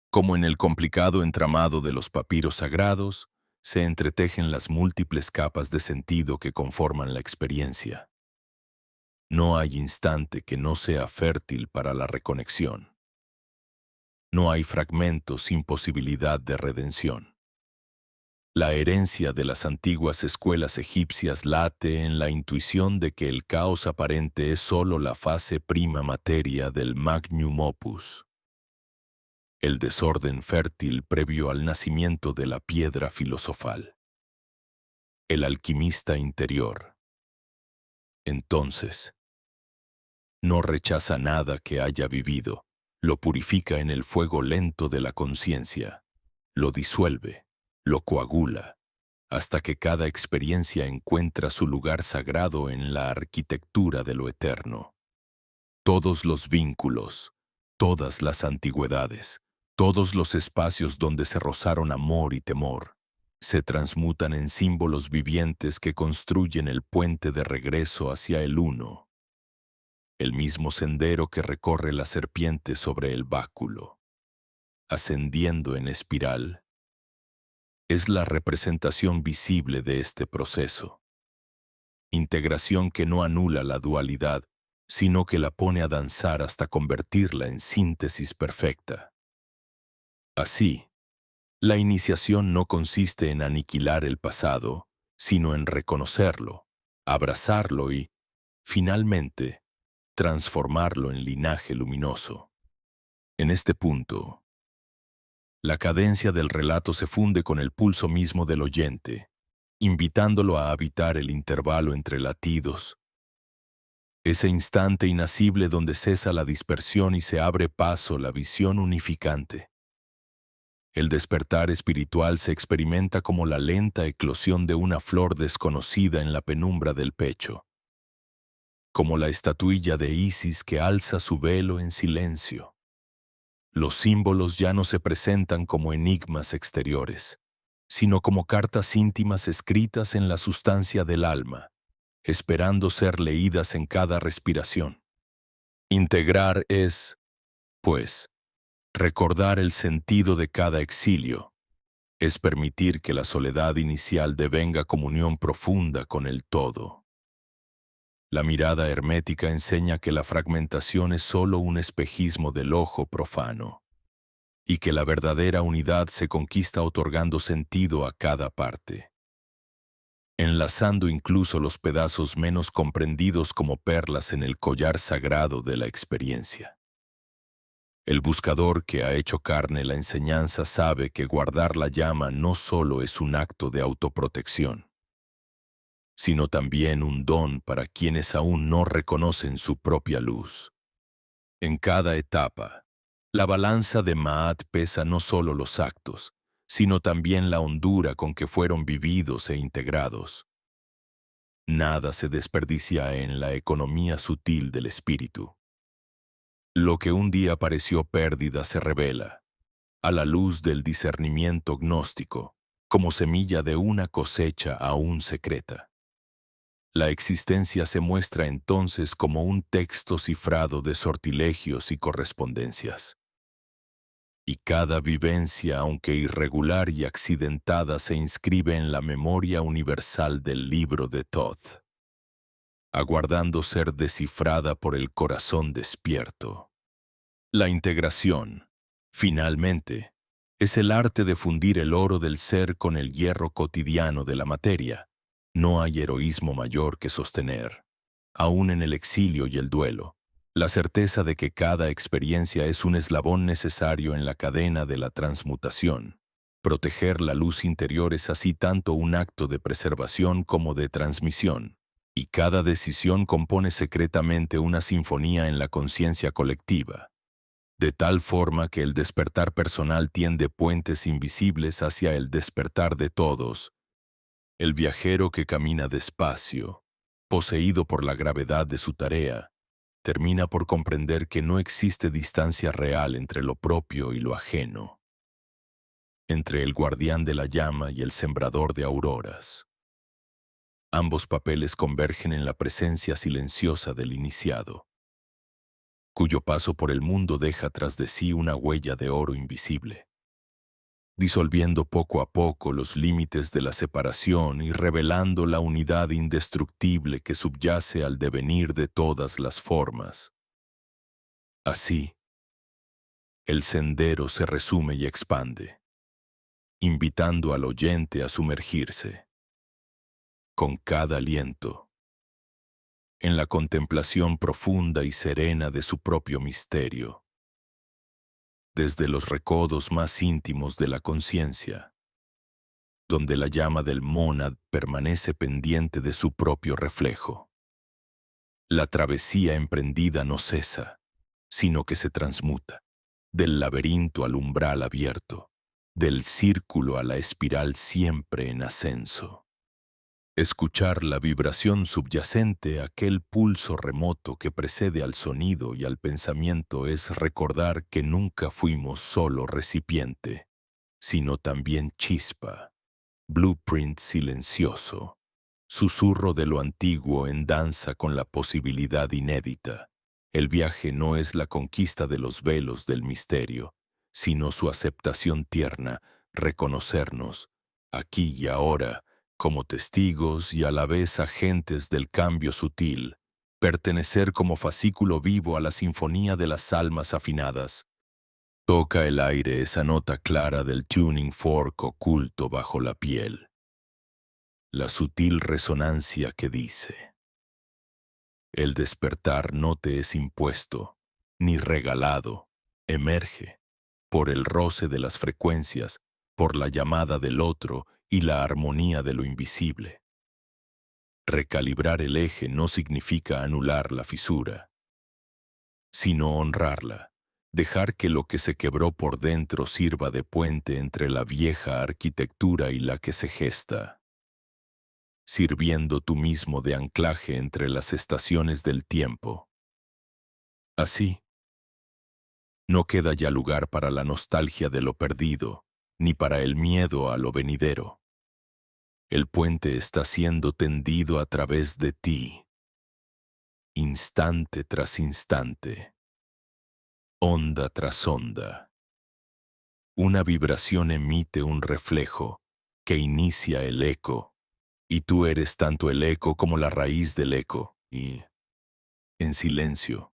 Como en el complicado entramado de los papiros sagrados, se entretejen las múltiples capas de sentido que conforman la experiencia. No hay instante que no sea fértil para la reconexión. No hay fragmento sin posibilidad de redención. La herencia de las antiguas escuelas egipcias late en la intuición de que el caos aparente es solo la fase prima materia del magnum opus, el desorden fértil previo al nacimiento de la piedra filosofal. El alquimista interior, entonces, no rechaza nada que haya vivido, lo purifica en el fuego lento de la conciencia, lo disuelve, lo coagula, hasta que cada experiencia encuentra su lugar sagrado en la arquitectura de lo eterno. Todos los vínculos, todas las antigüedades, todos los espacios donde se rozaron amor y temor, se transmutan en símbolos vivientes que construyen el puente de regreso hacia el uno, el mismo sendero que recorre la serpiente sobre el báculo, ascendiendo en espiral. Es la representación visible de este proceso. Integración que no anula la dualidad, sino que la pone a danzar hasta convertirla en síntesis perfecta. Así, la iniciación no consiste en aniquilar el pasado, sino en reconocerlo, abrazarlo y, finalmente, transformarlo en linaje luminoso. En este punto, la cadencia del relato se funde con el pulso mismo del oyente, invitándolo a habitar el intervalo entre latidos, ese instante inacible donde cesa la dispersión y se abre paso la visión unificante. El despertar espiritual se experimenta como la lenta eclosión de una flor desconocida en la penumbra del pecho, como la estatuilla de Isis que alza su velo en silencio. Los símbolos ya no se presentan como enigmas exteriores, sino como cartas íntimas escritas en la sustancia del alma, esperando ser leídas en cada respiración. Integrar es, pues, recordar el sentido de cada exilio, es permitir que la soledad inicial devenga comunión profunda con el todo. La mirada hermética enseña que la fragmentación es solo un espejismo del ojo profano, y que la verdadera unidad se conquista otorgando sentido a cada parte, enlazando incluso los pedazos menos comprendidos como perlas en el collar sagrado de la experiencia. El buscador que ha hecho carne la enseñanza sabe que guardar la llama no solo es un acto de autoprotección, sino también un don para quienes aún no reconocen su propia luz. En cada etapa, la balanza de Ma'at pesa no solo los actos, sino también la hondura con que fueron vividos e integrados. Nada se desperdicia en la economía sutil del espíritu. Lo que un día pareció pérdida se revela, a la luz del discernimiento gnóstico, como semilla de una cosecha aún secreta. La existencia se muestra entonces como un texto cifrado de sortilegios y correspondencias. Y cada vivencia, aunque irregular y accidentada, se inscribe en la memoria universal del libro de Thoth, aguardando ser descifrada por el corazón despierto. La integración, finalmente, es el arte de fundir el oro del ser con el hierro cotidiano de la materia. No hay heroísmo mayor que sostener, aún en el exilio y el duelo, la certeza de que cada experiencia es un eslabón necesario en la cadena de la transmutación, Proteger la luz interior es así tanto un acto de preservación como de transmisión, y cada decisión compone secretamente una sinfonía en la conciencia colectiva, de tal forma que el despertar personal tiende puentes invisibles hacia el despertar de todos. El viajero que camina despacio, poseído por la gravedad de su tarea, termina por comprender que no existe distancia real entre lo propio y lo ajeno, entre el guardián de la llama y el sembrador de auroras. Ambos papeles convergen en la presencia silenciosa del iniciado, cuyo paso por el mundo deja tras de sí una huella de oro invisible, disolviendo poco a poco los límites de la separación y revelando la unidad indestructible que subyace al devenir de todas las formas. Así, el sendero se resume y expande, invitando al oyente a sumergirse, con cada aliento, en la contemplación profunda y serena de su propio misterio, desde los recodos más íntimos de la conciencia, donde la llama del mónad permanece pendiente de su propio reflejo. La travesía emprendida no cesa, sino que se transmuta, del laberinto al umbral abierto, del círculo a la espiral siempre en ascenso. Escuchar la vibración subyacente a aquel pulso remoto que precede al sonido y al pensamiento es recordar que nunca fuimos solo recipiente, sino también chispa, blueprint silencioso, susurro de lo antiguo en danza con la posibilidad inédita. El viaje no es la conquista de los velos del misterio, sino su aceptación tierna, reconocernos, aquí y ahora, como testigos y a la vez agentes del cambio sutil, pertenecer como fascículo vivo a la sinfonía de las almas afinadas. Toca el aire esa nota clara del tuning fork oculto bajo la piel, la sutil resonancia que dice: el despertar no te es impuesto, ni regalado, emerge, por el roce de las frecuencias, por la llamada del otro y la armonía de lo invisible. Recalibrar el eje no significa anular la fisura, sino honrarla, dejar que lo que se quebró por dentro sirva de puente entre la vieja arquitectura y la que se gesta, sirviendo tú mismo de anclaje entre las estaciones del tiempo. Así, no queda ya lugar para la nostalgia de lo perdido, ni para el miedo a lo venidero. El puente está siendo tendido a través de ti, instante tras instante, onda tras onda. Una vibración emite un reflejo que inicia el eco, y tú eres tanto el eco como la raíz del eco, y, en silencio,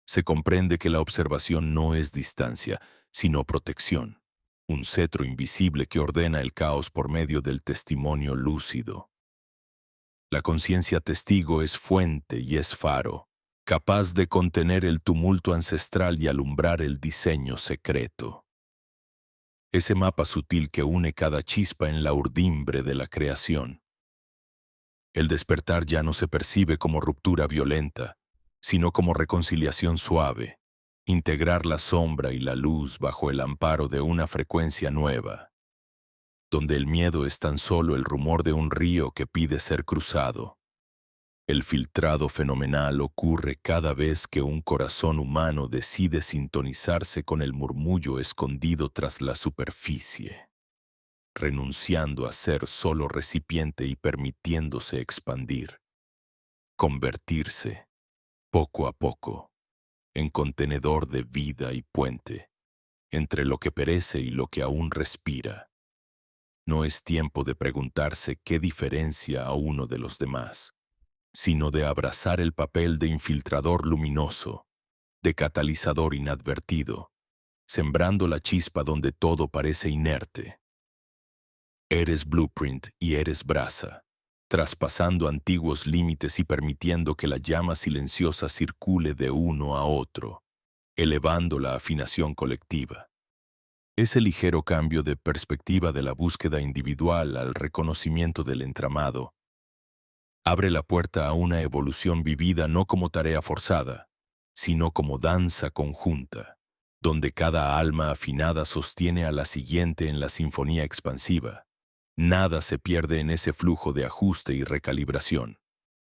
se comprende que la observación no es distancia, sino protección, un cetro invisible que ordena el caos por medio del testimonio lúcido. La conciencia testigo es fuente y es faro, capaz de contener el tumulto ancestral y alumbrar el diseño secreto. Ese mapa sutil que une cada chispa en la urdimbre de la creación. El despertar ya no se percibe como ruptura violenta, sino como reconciliación suave, integrar la sombra y la luz bajo el amparo de una frecuencia nueva, donde el miedo es tan solo el rumor de un río que pide ser cruzado. El filtrado fenomenal ocurre cada vez que un corazón humano decide sintonizarse con el murmullo escondido tras la superficie, renunciando a ser solo recipiente y permitiéndose expandir, convertirse, poco a poco, en contenedor de vida y puente, entre lo que perece y lo que aún respira. No es tiempo de preguntarse qué diferencia a uno de los demás, sino de abrazar el papel de infiltrador luminoso, de catalizador inadvertido, sembrando la chispa donde todo parece inerte. Eres blueprint y eres brasa, traspasando antiguos límites y permitiendo que la llama silenciosa circule de uno a otro, elevando la afinación colectiva. Ese ligero cambio de perspectiva de la búsqueda individual al reconocimiento del entramado abre la puerta a una evolución vivida no como tarea forzada, sino como danza conjunta, donde cada alma afinada sostiene a la siguiente en la sinfonía expansiva. Nada se pierde en ese flujo de ajuste y recalibración.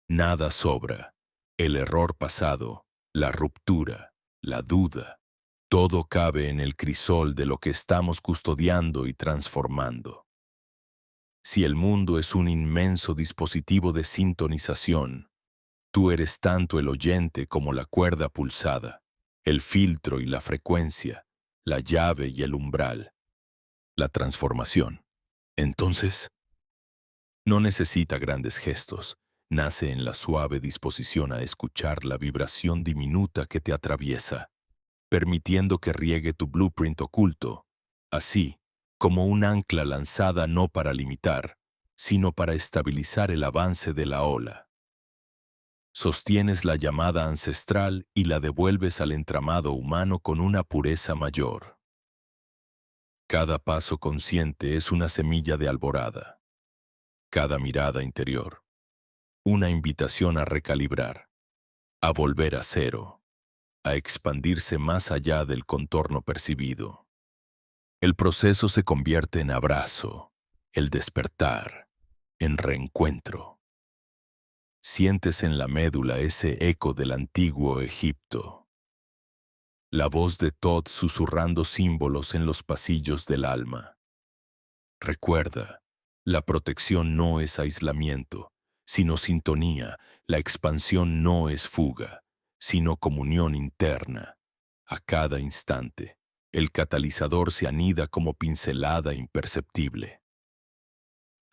Nada sobra. El error pasado, la ruptura, la duda, todo cabe en el crisol de lo que estamos custodiando y transformando. Si el mundo es un inmenso dispositivo de sintonización, tú eres tanto el oyente como la cuerda pulsada, el filtro y la frecuencia, la llave y el umbral, la transformación. Entonces, no necesita grandes gestos, nace en la suave disposición a escuchar la vibración diminuta que te atraviesa, permitiendo que riegue tu blueprint oculto, así como un ancla lanzada no para limitar, sino para estabilizar el avance de la ola. Sostienes la llamada ancestral y la devuelves al entramado humano con una pureza mayor. Cada paso consciente es una semilla de alborada. Cada mirada interior, una invitación a recalibrar, a volver a cero, a expandirse más allá del contorno percibido. El proceso se convierte en abrazo, el despertar, en reencuentro. Sientes en la médula ese eco del antiguo Egipto. La voz de Thoth susurrando símbolos en los pasillos del alma. Recuerda, la protección no es aislamiento, sino sintonía. La expansión no es fuga, sino comunión interna. A cada instante, el catalizador se anida como pincelada imperceptible,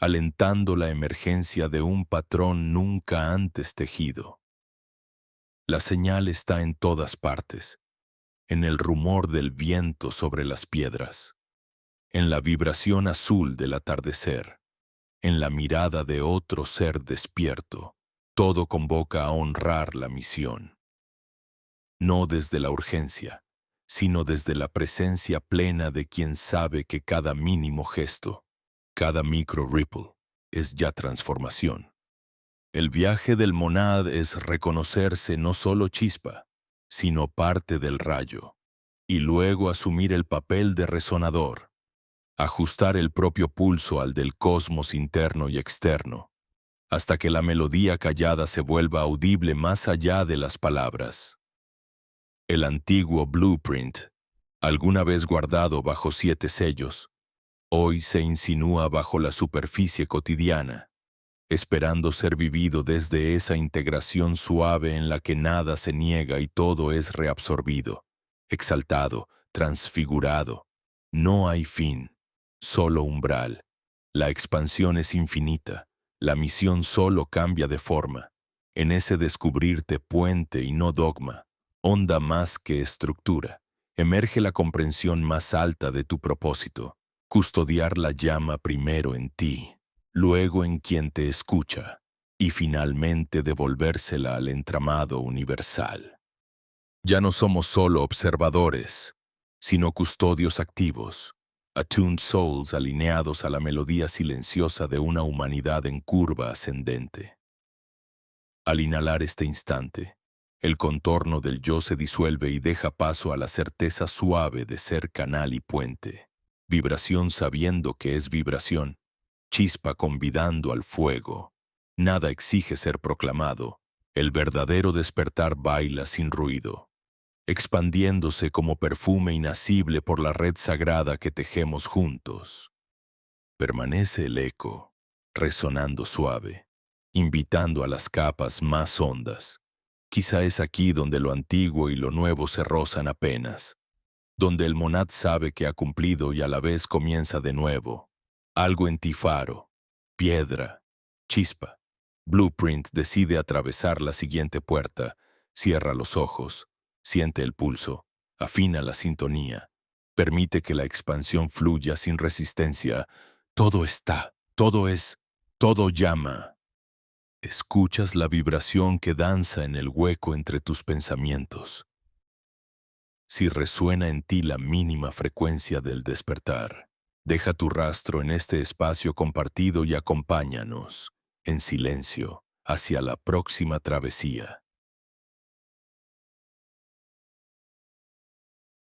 alentando la emergencia de un patrón nunca antes tejido. La señal está en todas partes, en el rumor del viento sobre las piedras, en la vibración azul del atardecer, en la mirada de otro ser despierto. Todo convoca a honrar la misión. No desde la urgencia, sino desde la presencia plena de quien sabe que cada mínimo gesto, cada micro ripple, es ya transformación. El viaje del monad es reconocerse no solo chispa, sino parte del rayo, y luego asumir el papel de resonador, ajustar el propio pulso al del cosmos interno y externo, hasta que la melodía callada se vuelva audible más allá de las palabras. El antiguo blueprint, alguna vez guardado bajo 7 sellos, hoy se insinúa bajo la superficie cotidiana, esperando ser vivido desde esa integración suave en la que nada se niega y todo es reabsorbido, exaltado, transfigurado. No hay fin, solo umbral. La expansión es infinita, la misión solo cambia de forma. En ese descubrirte puente y no dogma, onda más que estructura, emerge la comprensión más alta de tu propósito, custodiar la llama primero en ti, luego en quien te escucha, y finalmente devolvérsela al entramado universal. Ya no somos solo observadores, sino custodios activos, attuned souls alineados a la melodía silenciosa de una humanidad en curva ascendente. Al inhalar este instante, el contorno del yo se disuelve y deja paso a la certeza suave de ser canal y puente, vibración sabiendo que es vibración, chispa convidando al fuego. Nada exige ser proclamado, el verdadero despertar baila sin ruido, expandiéndose como perfume inacible por la red sagrada que tejemos juntos. Permanece el eco, resonando suave, invitando a las capas más hondas. Quizá es aquí donde lo antiguo y lo nuevo se rozan apenas, donde el monad sabe que ha cumplido y a la vez comienza de nuevo. Algo en ti faro, piedra, chispa. Blueprint decide atravesar la siguiente puerta, cierra los ojos, siente el pulso, afina la sintonía, permite que la expansión fluya sin resistencia. Todo está, todo es, todo llama. Escuchas la vibración que danza en el hueco entre tus pensamientos. Si resuena en ti la mínima frecuencia del despertar, deja tu rastro en este espacio compartido y acompáñanos, en silencio, hacia la próxima travesía.